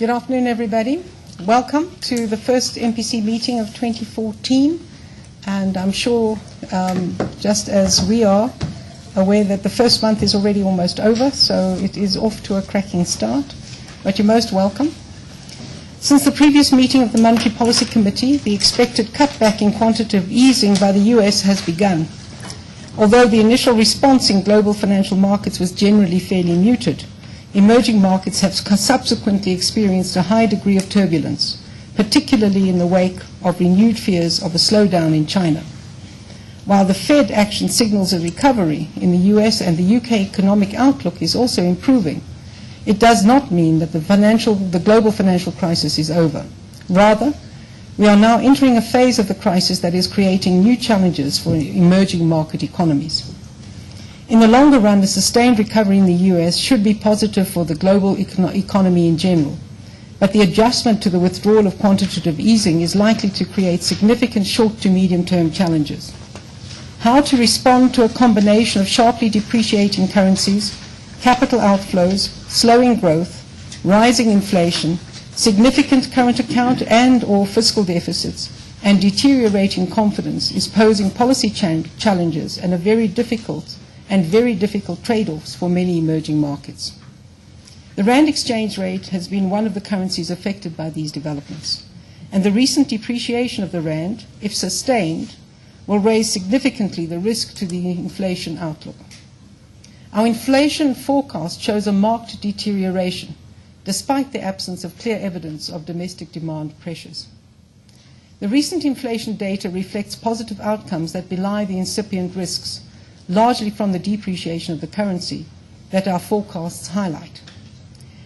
Good afternoon, everybody. Welcome to the first MPC meeting of 2014. And I'm sure, just as we are, aware that the first month is already almost over, so it is off to a cracking start. But you're most welcome. Since the previous meeting of the Monetary Policy Committee, the expected cutback in quantitative easing by the US has begun. Although the initial response in global financial markets was generally fairly muted, emerging markets have subsequently experienced a high degree of turbulence, particularly in the wake of renewed fears of a slowdown in China. While the Fed action signals a recovery in the US and the UK economic outlook is also improving, it does not mean that the global financial crisis is over. Rather, we are now entering a phase of the crisis that is creating new challenges for emerging market economies. In the longer run, the sustained recovery in the US should be positive for the global economy in general, but the adjustment to the withdrawal of quantitative easing is likely to create significant short to medium-term challenges. How to respond to a combination of sharply depreciating currencies, capital outflows, slowing growth, rising inflation, significant current account and/or fiscal deficits, and deteriorating confidence is posing policy challenges and very difficult trade-offs for many emerging markets. The Rand exchange rate has been one of the currencies affected by these developments, and the recent depreciation of the Rand, if sustained, will raise significantly the risk to the inflation outlook. Our inflation forecast shows a marked deterioration, despite the absence of clear evidence of domestic demand pressures. The recent inflation data reflects positive outcomes that belie the incipient risks, largely from the depreciation of the currency, that our forecasts highlight.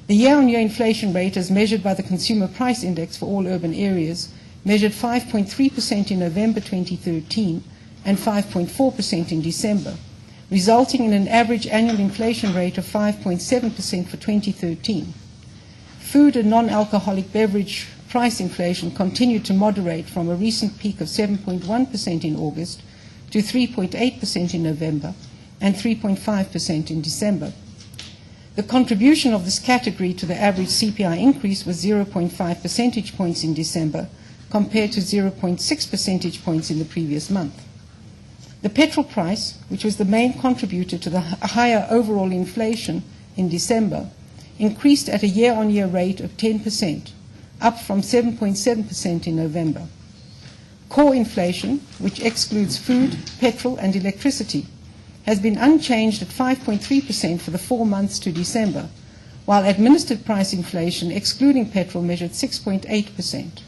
The year-on-year inflation rate, as measured by the Consumer Price Index for all urban areas, measured 5.3% in November 2013 and 5.4% in December, resulting in an average annual inflation rate of 5.7% for 2013. Food and non-alcoholic beverage price inflation continued to moderate from a recent peak of 7.1% in August to 3.8% in November and 3.5% in December. The contribution of this category to the average CPI increase was 0.5 percentage points in December, compared to 0.6 percentage points in the previous month. The petrol price, which was the main contributor to the higher overall inflation in December, increased at a year-on-year rate of 10%, up from 7.7% in November. Core inflation, which excludes food, petrol, and electricity, has been unchanged at 5.3% for the 4 months to December, while administered price inflation, excluding petrol, measured 6.8%.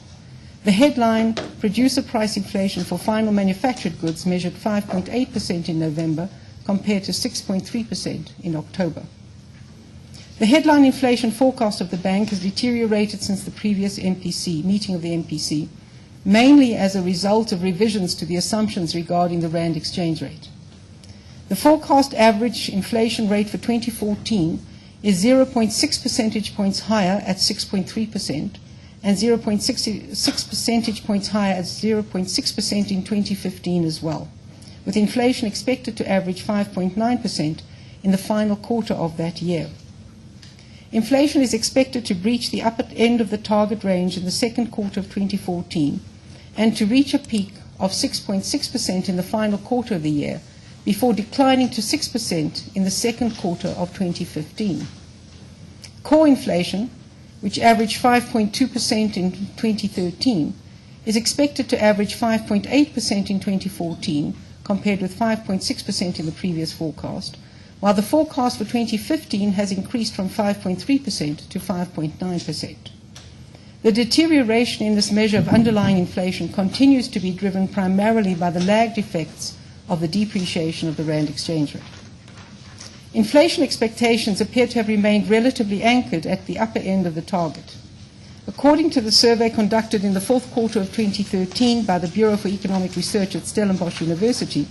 The headline producer price inflation for final manufactured goods measured 5.8% in November, compared to 6.3% in October. The headline inflation forecast of the bank has deteriorated since the previous meeting of the MPC, mainly as a result of revisions to the assumptions regarding the Rand exchange rate. The forecast average inflation rate for 2014 is 0.6 percentage points higher at 6.3% and 0.6 percentage points higher at 0.6% in 2015 as well, with inflation expected to average 5.9% in the final quarter of that year. Inflation is expected to breach the upper end of the target range in the second quarter of 2014 and to reach a peak of 6.6% in the final quarter of the year, before declining to 6% in the second quarter of 2015. Core inflation, which averaged 5.2% in 2013, is expected to average 5.8% in 2014, compared with 5.6% in the previous forecast, while the forecast for 2015 has increased from 5.3% to 5.9%. The deterioration in this measure of underlying inflation continues to be driven primarily by the lagged effects of the depreciation of the Rand exchange rate. Inflation expectations appear to have remained relatively anchored at the upper end of the target. According to the survey conducted in the fourth quarter of 2013 by the Bureau for Economic Research at Stellenbosch University,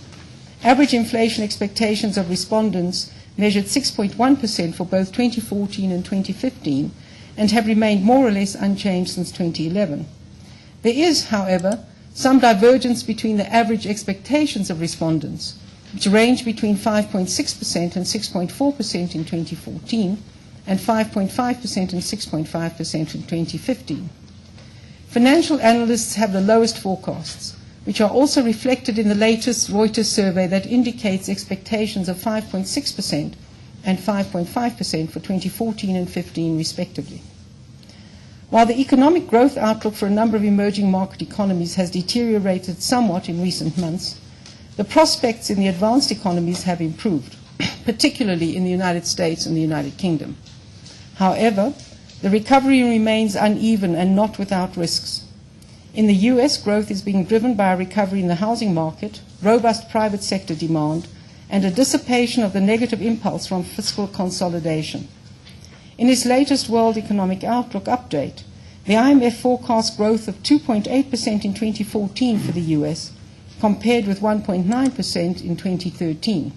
average inflation expectations of respondents measured 6.1% for both 2014 and 2015 and have remained more or less unchanged since 2011. There is, however, some divergence between the average expectations of respondents, which range between 5.6% and 6.4% in 2014, and 5.5% and 6.5% in 2015. Financial analysts have the lowest forecasts, which are also reflected in the latest Reuters survey that indicates expectations of 5.6% and 5.5% for 2014 and 15 respectively. While the economic growth outlook for a number of emerging market economies has deteriorated somewhat in recent months, the prospects in the advanced economies have improved, particularly in the United States and the United Kingdom. However, the recovery remains uneven and not without risks. In the US, growth is being driven by a recovery in the housing market, robust private sector demand, and a dissipation of the negative impulse from fiscal consolidation. In its latest World Economic Outlook update, the IMF forecasts growth of 2.8% in 2014 for the US, compared with 1.9% in 2013.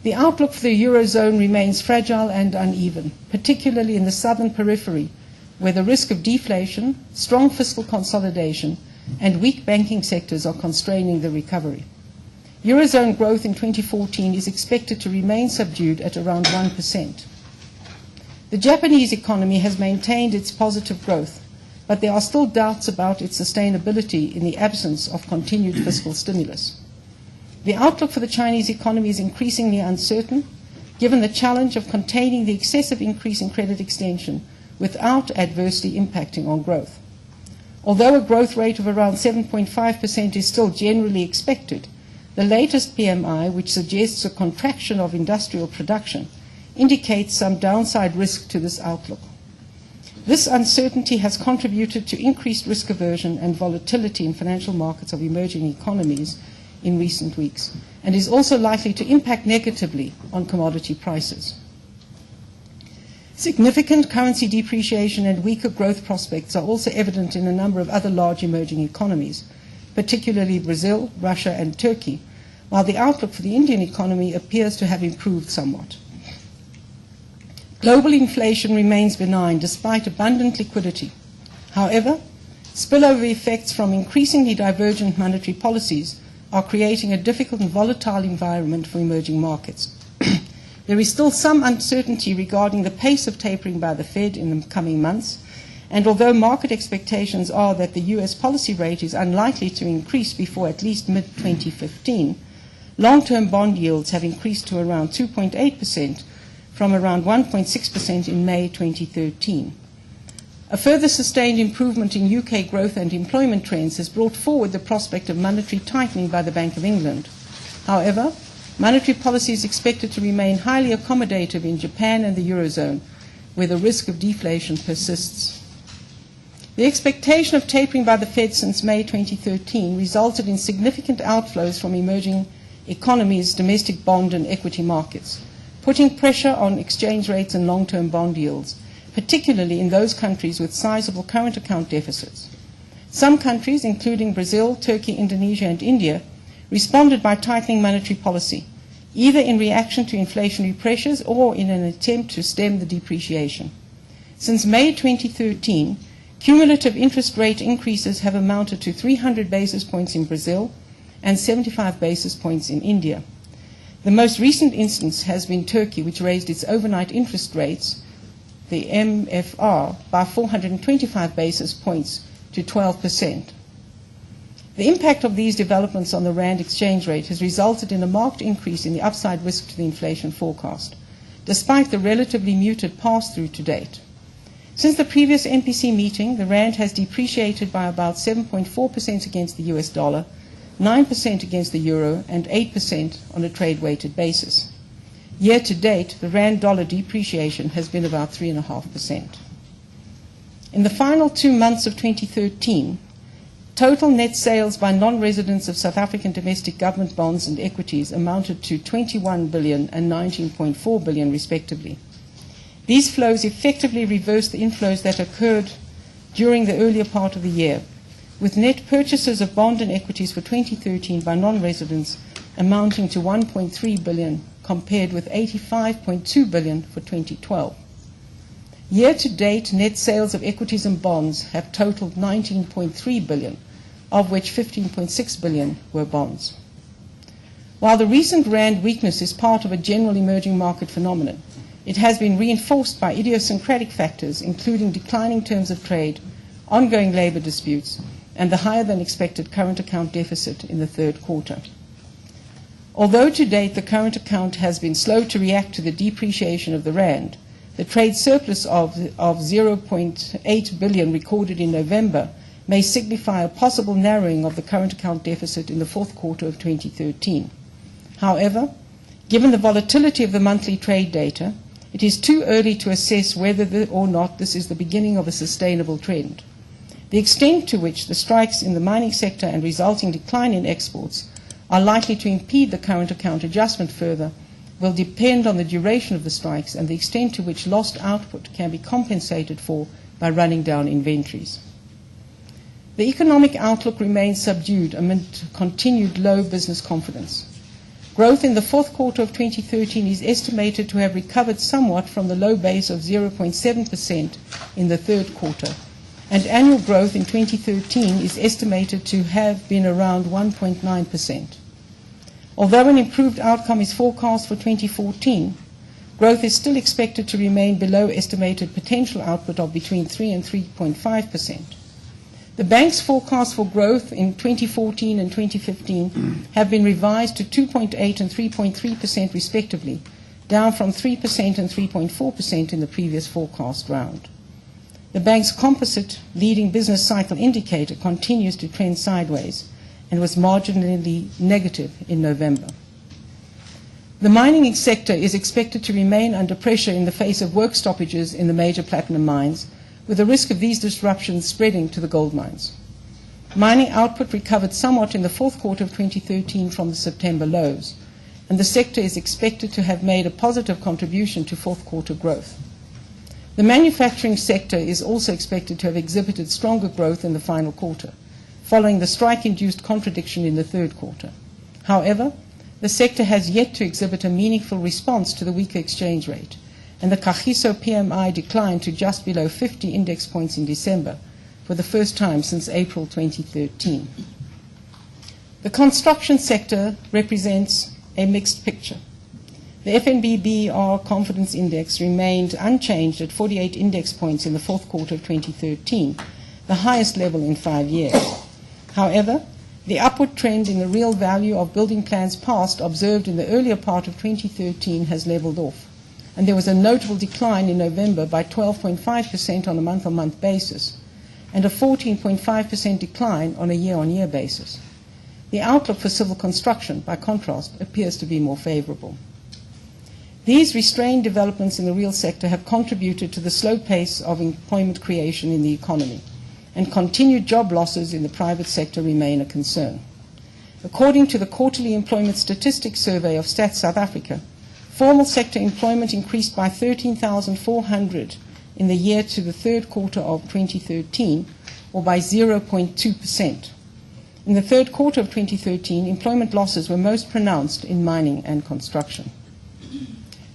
The outlook for the Eurozone remains fragile and uneven, particularly in the southern periphery, where the risk of deflation, strong fiscal consolidation, and weak banking sectors are constraining the recovery. Eurozone growth in 2014 is expected to remain subdued at around 1%. The Japanese economy has maintained its positive growth, but there are still doubts about its sustainability in the absence of continued fiscal stimulus. The outlook for the Chinese economy is increasingly uncertain, given the challenge of containing the excessive increase in credit extension without adversely impacting on growth. Although a growth rate of around 7.5% is still generally expected, the latest PMI, which suggests a contraction of industrial production, indicates some downside risk to this outlook. This uncertainty has contributed to increased risk aversion and volatility in financial markets of emerging economies in recent weeks, and is also likely to impact negatively on commodity prices. Significant currency depreciation and weaker growth prospects are also evident in a number of other large emerging economies, particularly Brazil, Russia, and Turkey, while the outlook for the Indian economy appears to have improved somewhat. Global inflation remains benign despite abundant liquidity. However, spillover effects from increasingly divergent monetary policies are creating a difficult and volatile environment for emerging markets. There is still some uncertainty regarding the pace of tapering by the Fed in the coming months, and although market expectations are that the US policy rate is unlikely to increase before at least mid-2015, long-term bond yields have increased to around 2.8% from around 1.6% in May 2013. A further sustained improvement in UK growth and employment trends has brought forward the prospect of monetary tightening by the Bank of England. However, monetary policy is expected to remain highly accommodative in Japan and the Eurozone, where the risk of deflation persists. The expectation of tapering by the Fed since May 2013 resulted in significant outflows from emerging economies' domestic bond and equity markets, putting pressure on exchange rates and long-term bond yields, particularly in those countries with sizable current account deficits. Some countries, including Brazil, Turkey, Indonesia, and India, responded by tightening monetary policy, either in reaction to inflationary pressures or in an attempt to stem the depreciation. Since May 2013, cumulative interest rate increases have amounted to 300 basis points in Brazil and 75 basis points in India. The most recent instance has been Turkey, which raised its overnight interest rates, the MFR, by 425 basis points to 12%. The impact of these developments on the rand exchange rate has resulted in a marked increase in the upside risk to the inflation forecast, despite the relatively muted pass-through to date. Since the previous MPC meeting, the rand has depreciated by about 7.4% against the US dollar, 9% against the euro, and 8% on a trade-weighted basis. Year to date, the rand-dollar depreciation has been about 3.5%. In the final 2 months of 2013, total net sales by non-residents of South African domestic government bonds and equities amounted to 21 billion and 19.4 billion respectively. These flows effectively reversed the inflows that occurred during the earlier part of the year, with net purchases of bond and equities for 2013 by non-residents amounting to 1.3 billion compared with 85.2 billion for 2012. Year-to-date, net sales of equities and bonds have totaled 19.3 billion, of which 15.6 billion were bonds. While the recent rand weakness is part of a general emerging market phenomenon, it has been reinforced by idiosyncratic factors, including declining terms of trade, ongoing labour disputes, and the higher-than-expected current account deficit in the third quarter. Although to date the current account has been slow to react to the depreciation of the rand, the trade surplus of 0.8 billion recorded in November may signify a possible narrowing of the current account deficit in the fourth quarter of 2013. However, given the volatility of the monthly trade data, it is too early to assess whether or not this is the beginning of a sustainable trend. The extent to which the strikes in the mining sector and resulting decline in exports are likely to impede the current account adjustment further will depend on the duration of the strikes and the extent to which lost output can be compensated for by running down inventories. The economic outlook remains subdued amid continued low business confidence. Growth in the fourth quarter of 2013 is estimated to have recovered somewhat from the low base of 0.7% in the third quarter, and annual growth in 2013 is estimated to have been around 1.9%. Although an improved outcome is forecast for 2014, growth is still expected to remain below estimated potential output of between 3 and 3.5%. The bank's forecasts for growth in 2014 and 2015 have been revised to 2.8 and 3.3% respectively, down from 3% and 3.4% in the previous forecast round. The bank's composite leading business cycle indicator continues to trend sideways and was marginally negative in November. The mining sector is expected to remain under pressure in the face of work stoppages in the major platinum mines, with the risk of these disruptions spreading to the gold mines. Mining output recovered somewhat in the fourth quarter of 2013 from the September lows, and the sector is expected to have made a positive contribution to fourth quarter growth. The manufacturing sector is also expected to have exhibited stronger growth in the final quarter, following the strike-induced contradiction in the third quarter. However, the sector has yet to exhibit a meaningful response to the weaker exchange rate, and the Kagiso PMI declined to just below 50 index points in December for the first time since April 2013. The construction sector represents a mixed picture. The FNBBR confidence index remained unchanged at 48 index points in the fourth quarter of 2013, the highest level in 5 years. However, the upward trend in the real value of building plans passed observed in the earlier part of 2013 has leveled off, and there was a notable decline in November by 12.5% on a month-on-month basis, and a 14.5% decline on a year-on-year basis. The outlook for civil construction, by contrast, appears to be more favorable. These restrained developments in the real sector have contributed to the slow pace of employment creation in the economy, and continued job losses in the private sector remain a concern. According to the quarterly employment statistics survey of Stats South Africa, formal sector employment increased by 13,400 in the year to the third quarter of 2013, or by 0.2%. In the third quarter of 2013, employment losses were most pronounced in mining and construction.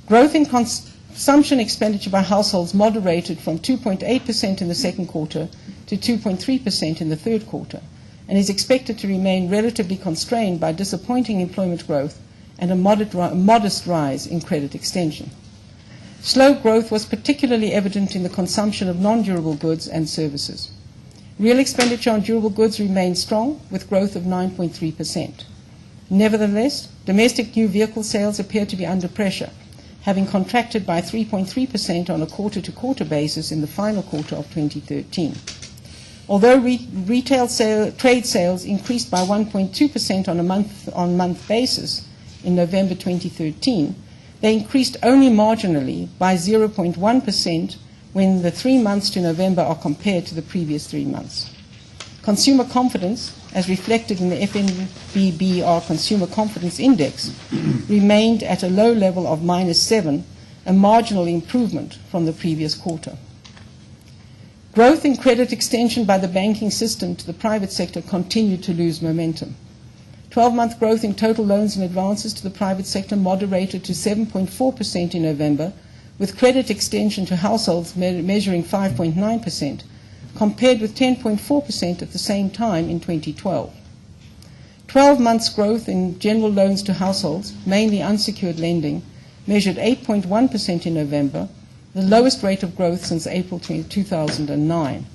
Growth in consumption expenditure by households moderated from 2.8% in the second quarter to 2.3% in the third quarter, and is expected to remain relatively constrained by disappointing employment growth and a modest rise in credit extension. Slow growth was particularly evident in the consumption of non-durable goods and services. Real expenditure on durable goods remained strong, with growth of 9.3%. Nevertheless, domestic new vehicle sales appear to be under pressure, having contracted by 3.3% on a quarter-to-quarter basis in the final quarter of 2013. Although retail trade sales increased by 1.2% on a month-on-month basis in November 2013, they increased only marginally by 0.1% when the 3 months to November are compared to the previous 3 months. Consumer confidence, as reflected in the FNBBR Consumer Confidence Index, remained at a low level of -7, a marginal improvement from the previous quarter. Growth in credit extension by the banking system to the private sector continued to lose momentum. 12-month growth in total loans and advances to the private sector moderated to 7.4% in November, with credit extension to households measuring 5.9%, compared with 10.4% at the same time in 2012. 12 months growth in general loans to households, mainly unsecured lending, measured 8.1% in November, the lowest rate of growth since April 2009,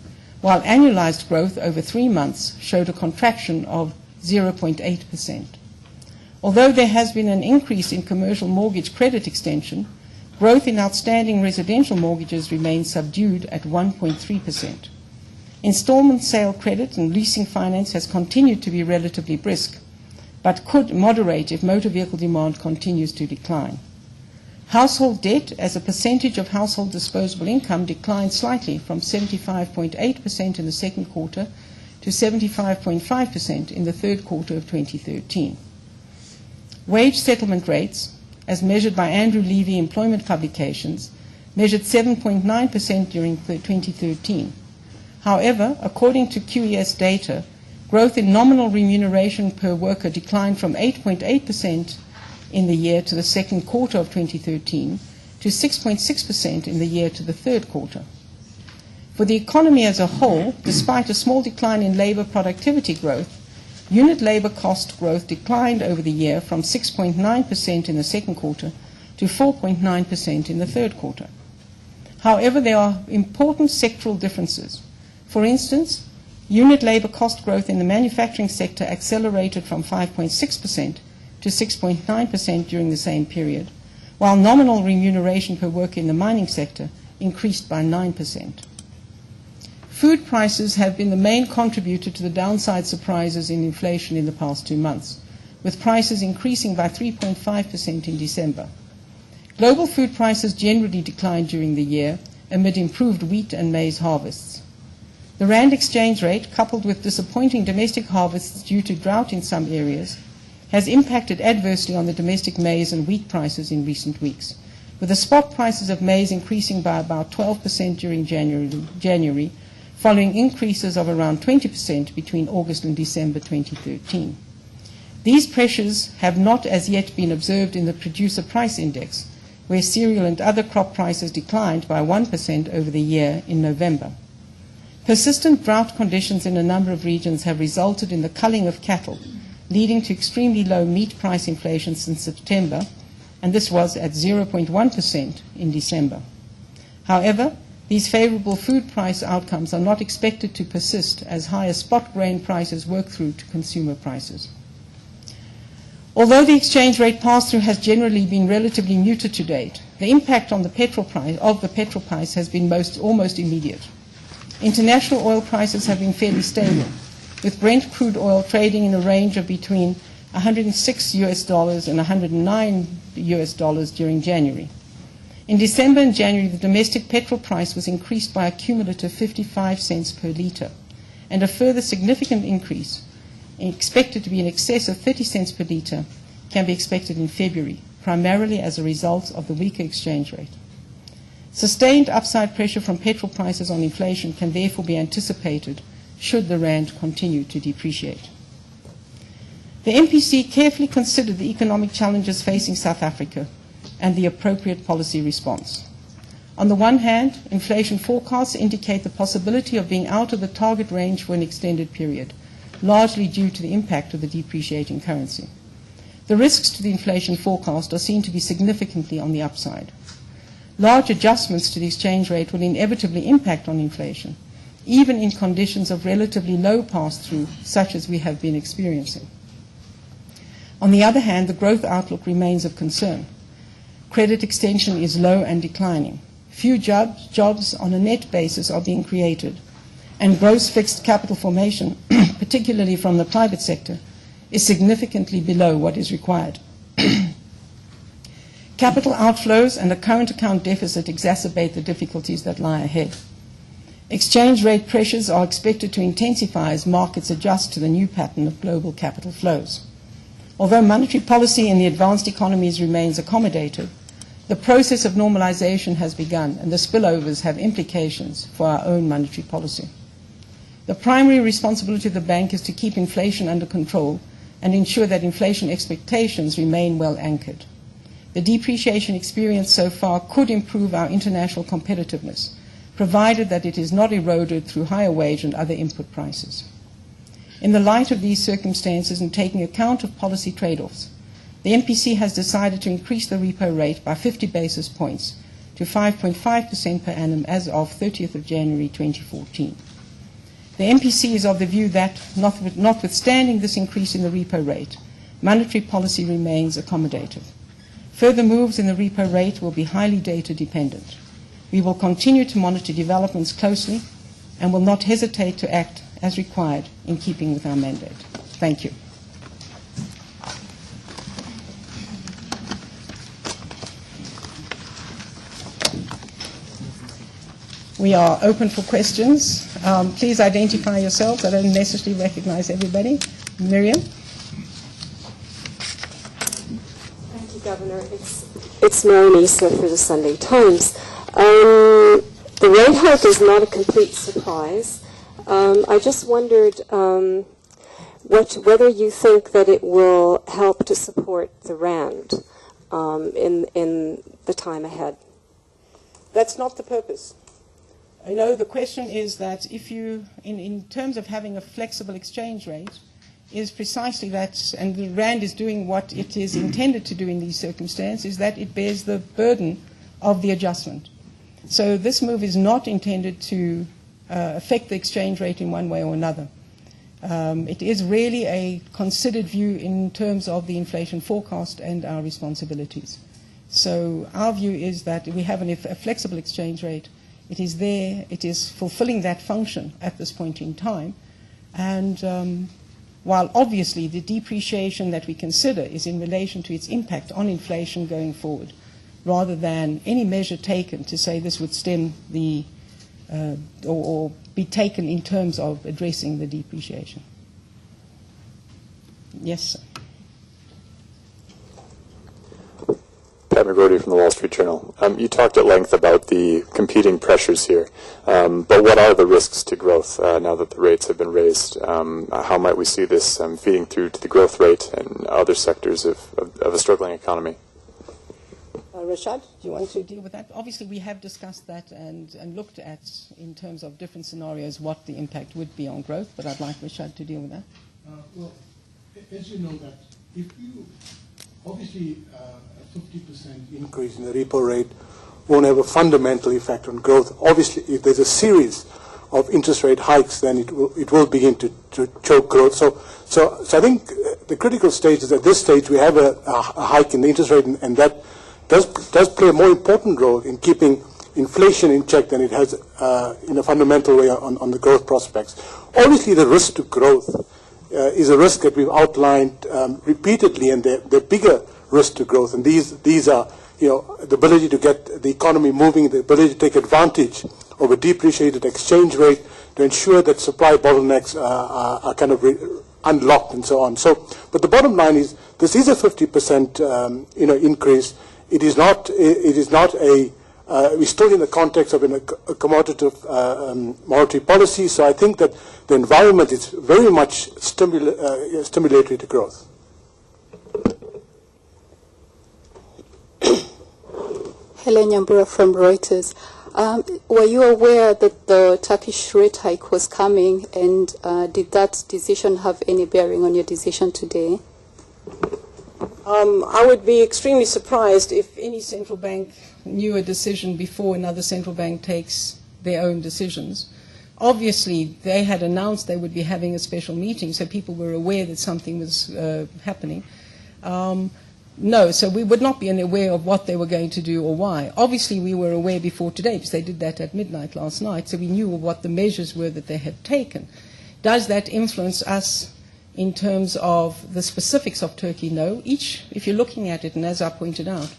while annualized growth over 3 months showed a contraction of 0.8%. Although there has been an increase in commercial mortgage credit extension, growth in outstanding residential mortgages remains subdued at 1.3%. Installment sale credit and leasing finance has continued to be relatively brisk, but could moderate if motor vehicle demand continues to decline. Household debt as a percentage of household disposable income declined slightly from 75.8% in the second quarter to 75.5% in the third quarter of 2013. Wage settlement rates, as measured by Andrew Levy employment publications, measured 7.9% during 2013. However, according to QES data, growth in nominal remuneration per worker declined from 8.8% in the year to the second quarter of 2013 to 6.6% in the year to the third quarter. For the economy as a whole, despite a small decline in labor productivity growth, unit labor cost growth declined over the year from 6.9% in the second quarter to 4.9% in the third quarter. However, there are important sectoral differences. For instance, unit labor cost growth in the manufacturing sector accelerated from 5.6% to 6.9% during the same period, while nominal remuneration per worker in the mining sector increased by 9%. Food prices have been the main contributor to the downside surprises in inflation in the past 2 months, with prices increasing by 3.5% in December. Global food prices generally declined during the year amid improved wheat and maize harvests. The rand exchange rate, coupled with disappointing domestic harvests due to drought in some areas, has impacted adversely on the domestic maize and wheat prices in recent weeks, with the spot prices of maize increasing by about 12% during January, following increases of around 20% between August and December 2013. These pressures have not as yet been observed in the producer price index, where cereal and other crop prices declined by 1% over the year in November. Persistent drought conditions in a number of regions have resulted in the culling of cattle, leading to extremely low meat price inflation since September, and this was at 0.1% in December. However, these favorable food price outcomes are not expected to persist as higher spot grain prices work through to consumer prices. Although the exchange rate pass-through has generally been relatively muted to date, the impact on the petrol price has been almost immediate. International oil prices have been fairly stable, with Brent crude oil trading in a range of between $106 and $109 during January. In December and January, the domestic petrol price was increased by a cumulative 55 cents per litre, and a further significant increase, expected to be in excess of 30 cents per litre, can be expected in February, primarily as a result of the weaker exchange rate. Sustained upside pressure from petrol prices on inflation can therefore be anticipated should the rand continue to depreciate. The MPC carefully considered the economic challenges facing South Africa and the appropriate policy response. On the one hand, inflation forecasts indicate the possibility of being out of the target range for an extended period, largely due to the impact of the depreciating currency. The risks to the inflation forecast are seen to be significantly on the upside. Large adjustments to the exchange rate will inevitably impact on inflation, even in conditions of relatively low pass-through, such as we have been experiencing. On the other hand, the growth outlook remains of concern. Credit extension is low and declining. Few jobs on a net basis are being created, and gross fixed capital formation, particularly from the private sector, is significantly below what is required. Capital outflows and a current account deficit exacerbate the difficulties that lie ahead. Exchange rate pressures are expected to intensify as markets adjust to the new pattern of global capital flows. Although monetary policy in the advanced economies remains accommodative, the process of normalization has begun, and the spillovers have implications for our own monetary policy. The primary responsibility of the bank is to keep inflation under control and ensure that inflation expectations remain well anchored. The depreciation experienced so far could improve our international competitiveness, provided that it is not eroded through higher wage and other input prices. In the light of these circumstances and taking account of policy trade-offs, the MPC has decided to increase the repo rate by 50 basis points to 5.5% per annum as of 30th of January 2014. The MPC is of the view that, notwithstanding this increase in the repo rate, monetary policy remains accommodative. Further moves in the repo rate will be highly data dependent. We will continue to monitor developments closely and will not hesitate to act as required in keeping with our mandate. Thank you. We are open for questions. Please identify yourselves. I don't necessarily recognize everybody. Miriam? Thank you, Governor. It's Mary Nisa for the Sunday Times. The rate hike is not a complete surprise. I just wondered whether you think that it will help to support the rand in the time ahead. That's not the purpose. I know the question is that if you, in terms of having a flexible exchange rate, is precisely that, and the rand is doing what it is intended to do in these circumstances, is that it bears the burden of the adjustment. So this move is not intended to affect the exchange rate in one way or another. It is really a considered view in terms of the inflation forecast and our responsibilities. So our view is that we have a flexible exchange rate. It is there. It is fulfilling that function at this point in time. And while obviously the depreciation that we consider is in relation to its impact on inflation going forward, rather than any measure taken to say this would stem the or be taken in terms of addressing the depreciation. Yes, sir. Pat McGrody from the Wall Street Journal. You talked at length about the competing pressures here, but what are the risks to growth now that the rates have been raised? How might we see this feeding through to the growth rate and other sectors of a struggling economy? Rashad, do you want to deal with that? Obviously, we have discussed that and looked at, in terms of different scenarios, what the impact would be on growth, but I'd like Rashad to deal with that. Well, as you know that if you, obviously, a 50% increase in the repo rate won't have a fundamental effect on growth. Obviously, if there's a series of interest rate hikes, then it will begin to choke growth. So I think the critical stage is at this stage we have a hike in the interest rate, and that does play a more important role in keeping inflation in check than it has in a fundamental way on the growth prospects. Obviously, the risk to growth is a risk that we've outlined repeatedly, and they're bigger risks to growth. And these are, the ability to get the economy moving, the ability to take advantage of a depreciated exchange rate to ensure that supply bottlenecks are kind of unlocked and so on. But the bottom line is this is a 50% increase. It is not a we're still in the context of a accommodative monetary policy, so I think that the environment is very much stimulatory to growth. Helen Nyambura from Reuters. Were you aware that the Turkish rate hike was coming, and did that decision have any bearing on your decision today? I would be extremely surprised if any central bank knew a decision before another central bank takes their own decisions. Obviously, they had announced they would be having a special meeting, so people were aware that something was happening. No, so we would not be aware of what they were going to do or why. Obviously, we were aware before today, because they did that at midnight last night, so we knew what the measures were that they had taken. Does that influence us in terms of the specifics of Turkey? No. If you're looking at it, and as I pointed out,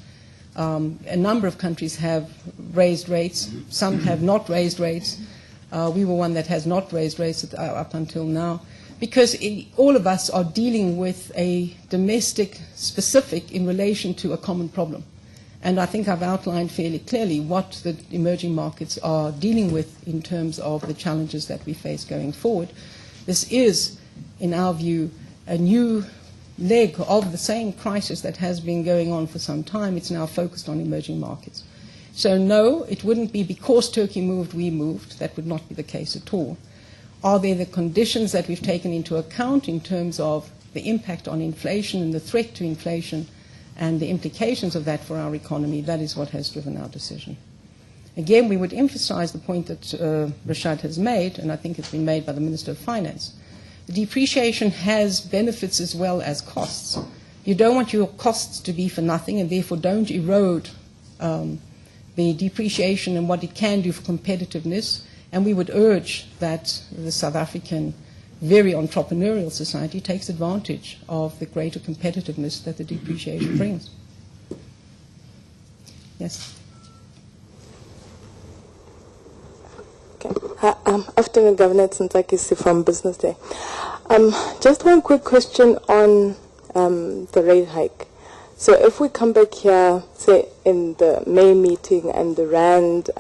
a number of countries have raised rates. Some have not raised rates. We were one that has not raised rates up until now, because all of us are dealing with a domestic specific in relation to a common problem. And I think I've outlined fairly clearly what the emerging markets are dealing with in terms of the challenges that we face going forward. This is, in our view, a new leg of the same crisis that has been going on for some time. It's now focused on emerging markets. So no, it wouldn't be because Turkey moved, we moved. That would not be the case at all. Are there the conditions that we've taken into account in terms of the impact on inflation and the threat to inflation and the implications of that for our economy, that is what has driven our decision. Again, we would emphasize the point that Rashad has made, and I think it's been made by the Minister of Finance. The depreciation has benefits as well as costs. You don't want your costs to be for nothing, and therefore don't erode the depreciation and what it can do for competitiveness. And we would urge that the South African very entrepreneurial society takes advantage of the greater competitiveness that the depreciation brings. Yes. Okay. Afternoon, Governor. It's Ntakisi from Business Day. Just one quick question on the rate hike. So if we come back here, say in the May meeting, and the rand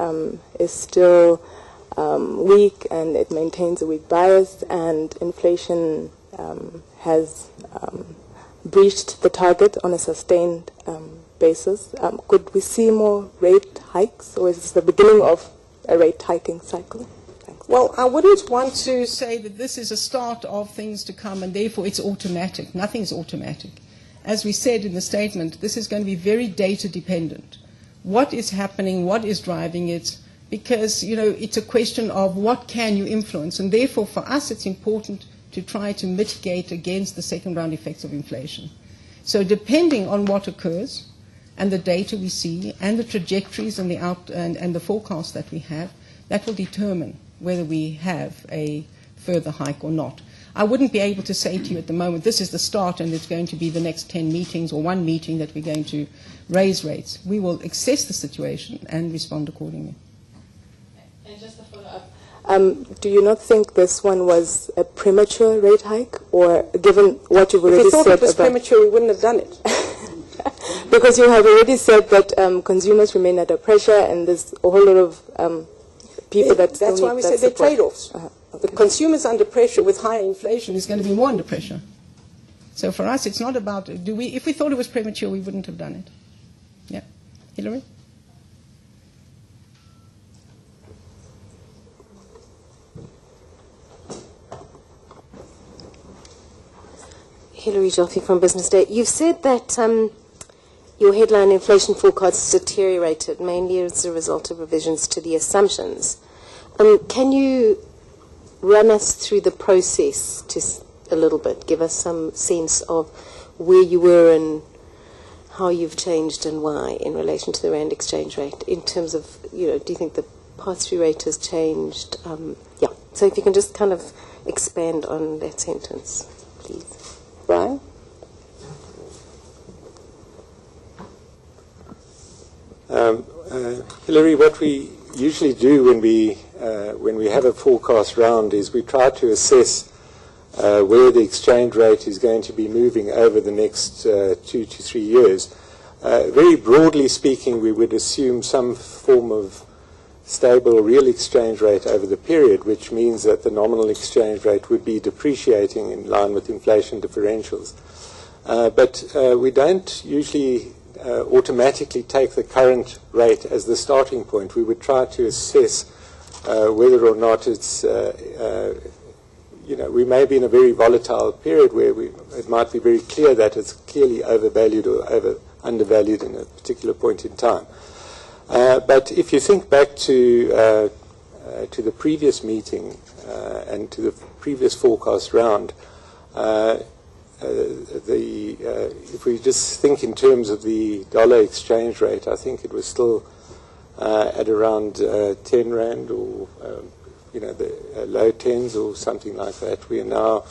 is still weak and it maintains a weak bias, and inflation has breached the target on a sustained basis, could we see more rate hikes, or is this the beginning of a rate hiking cycle? Thanks. Well, I wouldn't want to say that this is a start of things to come and therefore it's automatic. Nothing's automatic. As we said in the statement, this is going to be very data dependent. What is happening, what is driving it, because, you know, it's a question of what can you influence, and therefore for us it's important to try to mitigate against the second round effects of inflation. So depending on what occurs and the data we see and the trajectories and the forecasts that we have, that will determine whether we have a further hike or not. I wouldn't be able to say to you at the moment, this is the start and it's going to be the next 10 meetings or one meeting that we're going to raise rates. We will assess the situation and respond accordingly. And just a follow-up. Do you not think this one was a premature rate hike, or given what you've already said? If we thought it was premature, we wouldn't have done it. Because you have already said that consumers remain under pressure, and there's a whole lot of people that still need that support. That's why we said they're trade-offs. Okay. The consumers under pressure with higher inflation is going to be more under pressure. So for us, it's not about, if we thought it was premature, we wouldn't have done it. Yeah. Hillary? Hillary Joffe from Business Day. You've said that your headline inflation forecasts deteriorated mainly as a result of revisions to the assumptions. Can you run us through the process just a little bit? Give us some sense of where you were and how you've changed and why in relation to the rand exchange rate in terms of, you know, do you think the pass-through rate has changed? Yeah. So if you can just kind of expand on that sentence, please. Brian? Hillary, what we usually do when we have a forecast round is we try to assess where the exchange rate is going to be moving over the next 2 to 3 years. Very broadly speaking, we would assume some form of stable real exchange rate over the period, which means that the nominal exchange rate would be depreciating in line with inflation differentials. But we don't usually automatically take the current rate as the starting point. We would try to assess whether or not it's, we may be in a very volatile period where it might be very clear that it's clearly overvalued or undervalued in a particular point in time. But if you think back to the previous meeting and to the previous forecast round, if we just think in terms of the dollar exchange rate, I think it was still at around 10 rand or the low tens or something like that. We are now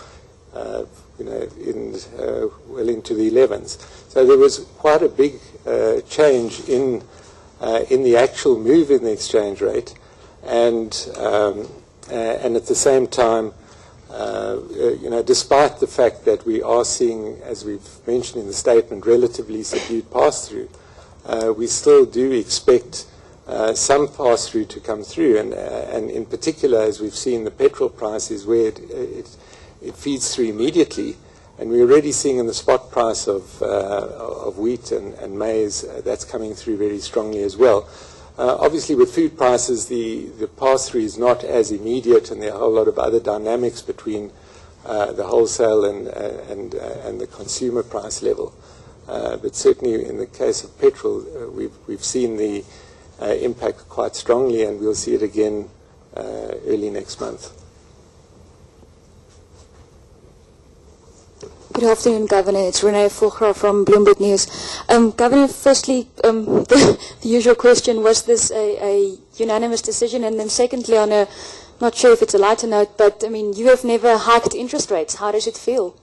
well into the 11s. So there was quite a big change in the actual move in the exchange rate, and at the same time, despite the fact that we are seeing, as we've mentioned in the statement, relatively subdued pass-through, we still do expect some pass-through to come through, and in particular, as we've seen the petrol prices, where it feeds through immediately, and we're already seeing in the spot price of wheat and maize, that's coming through very strongly as well. Obviously, with food prices, the pass-through is not as immediate, and there are a whole lot of other dynamics between the wholesale and the consumer price level. But certainly in the case of petrol, we've seen the impact quite strongly, and we'll see it again early next month. Good afternoon, Governor. It's Renee Fulgra from Bloomberg News. Governor, firstly, the usual question, was this a unanimous decision? And then secondly, on a, not sure if it's a lighter note, but I mean, you have never hiked interest rates. How does it feel?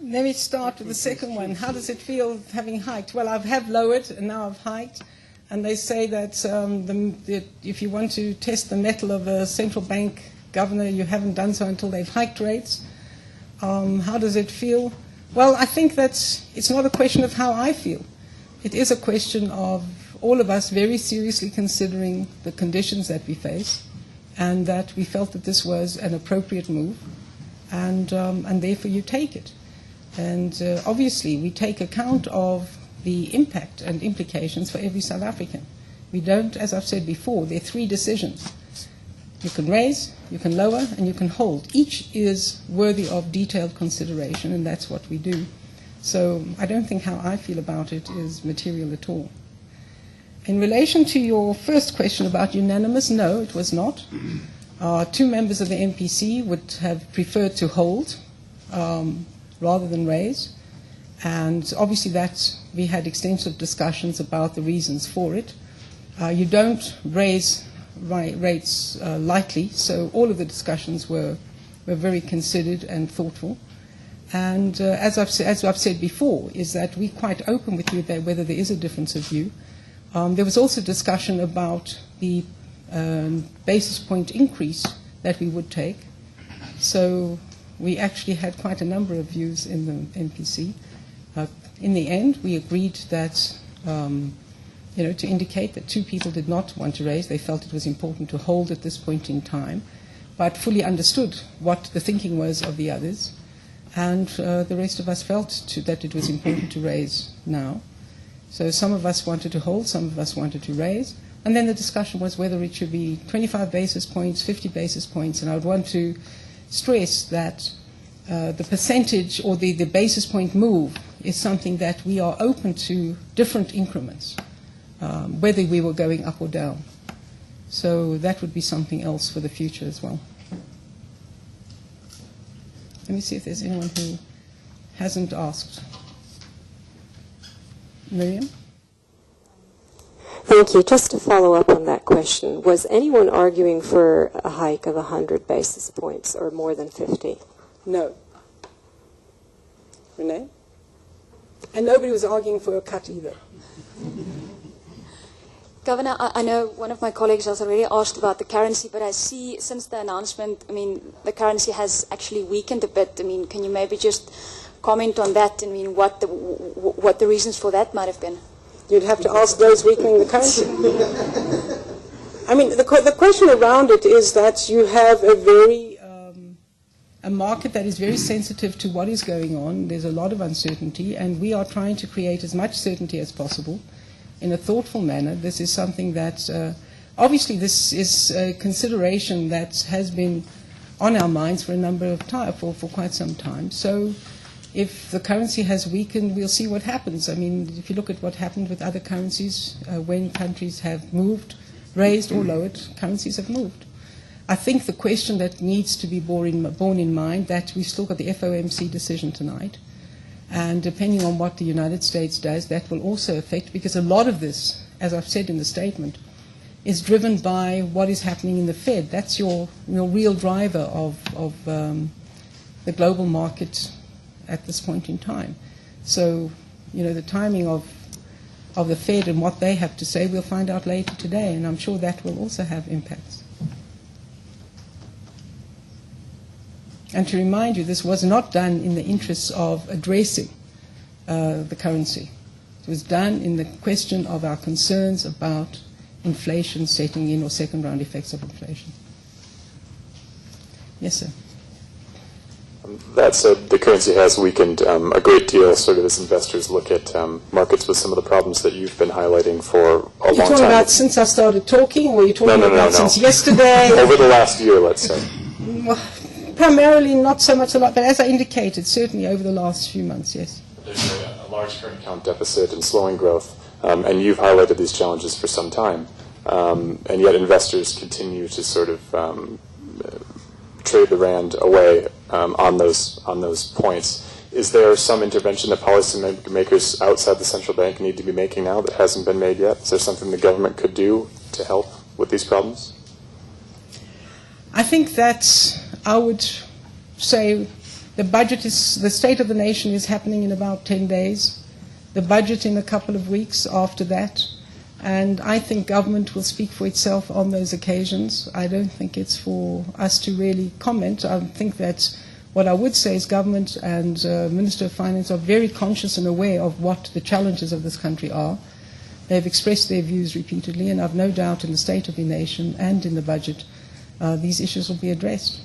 Let me start with the second one. How does it feel having hiked? Well, I have lowered and now I've hiked. And they say that if you want to test the mettle of a central bank governor, you haven't done so until they've hiked rates. How does it feel? Well, I think that it's not a question of how I feel. It is a question of all of us very seriously considering the conditions that we face, and that we felt that this was an appropriate move, and therefore you take it. And obviously we take account of the impact and implications for every South African. We don't, as I've said before, there are three decisions. You can raise, you can lower, and you can hold. Each is worthy of detailed consideration, and that's what we do. So I don't think how I feel about it is material at all. In relation to your first question about unanimous, no, it was not. Two members of the MPC would have preferred to hold rather than raise. And obviously we had extensive discussions about the reasons for it. You don't raise rates lightly, so all of the discussions were very considered and thoughtful. And as I've said before, is that we're quite open with you about whether there is a difference of view. There was also discussion about the basis point increase that we would take. So we actually had quite a number of views in the MPC. In the end, we agreed that, to indicate that two people did not want to raise. They felt it was important to hold at this point in time, but fully understood what the thinking was of the others. And the rest of us felt that it was important to raise now. So some of us wanted to hold, some of us wanted to raise. And then the discussion was whether it should be 25 basis points, 50 basis points. And I would want to stress that the percentage or the basis point move is something that we are open to different increments, whether we were going up or down. So that would be something else for the future as well. Let me see if there's anyone who hasn't asked. Miriam? Thank you. Just to follow up on that question, was anyone arguing for a hike of 100 basis points or more than 50? No. Renee? And nobody was arguing for a cut either. Governor, I know one of my colleagues has already asked about the currency, but I see since the announcement, I mean, the currency has actually weakened a bit. I mean, can you maybe just comment on that? I mean, what the reasons for that might have been? You'd have to ask those weakening the currency. I mean, the question around it is that you have a market that is very sensitive to what is going on. There's a lot of uncertainty, and we are trying to create as much certainty as possible in a thoughtful manner. This is something that, obviously, this is a consideration that has been on our minds for a number of time, for quite some time. So if the currency has weakened, we'll see what happens. I mean, if you look at what happened with other currencies, when countries have moved, raised or lowered, currencies have moved. I think the question that needs to be borne in mind, that we've still got the FOMC decision tonight, and depending on what the United States does, that will also affect, because a lot of this, as I've said in the statement, is driven by what is happening in the Fed. That's your real driver of the global market at this point in time. So, the timing of the Fed and what they have to say, we'll find out later today, and I'm sure that will also have impacts. And to remind you, this was not done in the interests of addressing the currency. It was done in the question of our concerns about inflation setting in or second-round effects of inflation. Yes, sir. That said, the currency has weakened a great deal, sort of as investors look at markets with some of the problems that you've been highlighting for a long time. You're talking about since I started talking, or you're talking about since yesterday? Over the last year, let's say. Well, primarily not so much a lot, but as I indicated, certainly over the last few months, yes. There's a large current account deficit and slowing growth, and you've highlighted these challenges for some time, and yet investors continue to sort of trade the rand away on those points. Is there some intervention that policymakers outside the central bank need to be making now that hasn't been made yet? Is there something the government could do to help with these problems? I think that I would say the state of the nation is happening in about 10 days. The budget in a couple of weeks after that. And I think government will speak for itself on those occasions. I don't think it's for us to really comment. I think that what I would say is government and Minister of Finance are very conscious and aware of what the challenges of this country are. They've expressed their views repeatedly, and I've no doubt in the state of the nation and in the budget these issues will be addressed.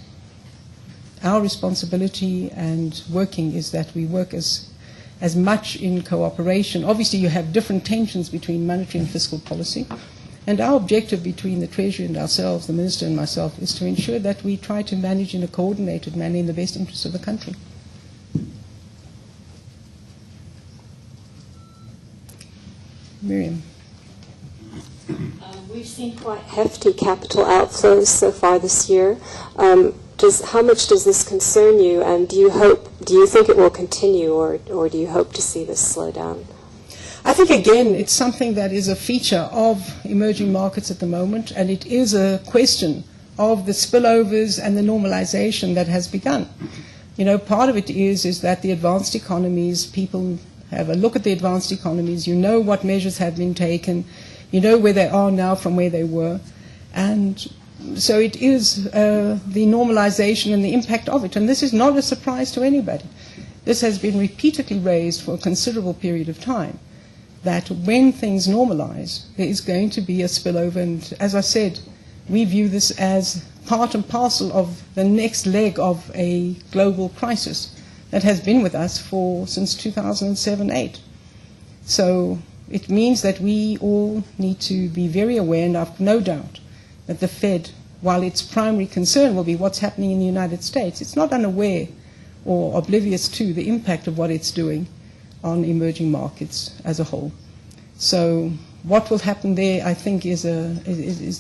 Our responsibility and working is that we work as much in cooperation. Obviously, you have different tensions between monetary and fiscal policy. And our objective between the Treasury and ourselves, the Minister and myself, is to ensure that we try to manage in a coordinated manner in the best interest of the country. Miriam. We've seen quite hefty capital outflows so far this year. How much does this concern you, and do you think it will continue, or do you hope to see this slow down? I think, again, it's something that is a feature of emerging markets at the moment, and it is a question of the spillovers and the normalization that has begun. You know, part of it is that the advanced economies, people have a look at the advanced economies, you know what measures have been taken, you know where they are now from where they were, and so it is the normalization and the impact of it. And this is not a surprise to anybody. This has been repeatedly raised for a considerable period of time, that when things normalize, there is going to be a spillover. And as I said, we view this as part and parcel of the next leg of a global crisis that has been with us since 2007-8. So it means that we all need to be very aware, and I've no doubt that the Fed, while its primary concern will be what's happening in the United States, it's not unaware or oblivious to the impact of what it's doing on emerging markets as a whole. So what will happen there, I think, is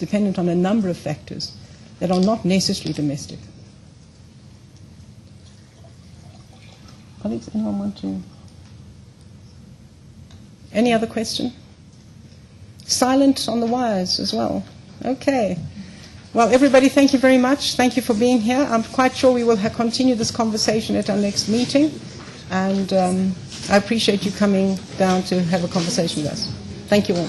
dependent on a number of factors that are not necessarily domestic. Colleagues, anyone want to? Any other question? Silent on the wires as well. Okay. Well, everybody, thank you very much. Thank you for being here. I'm quite sure we will continue this conversation at our next meeting. And I appreciate you coming down to have a conversation with us. Thank you all.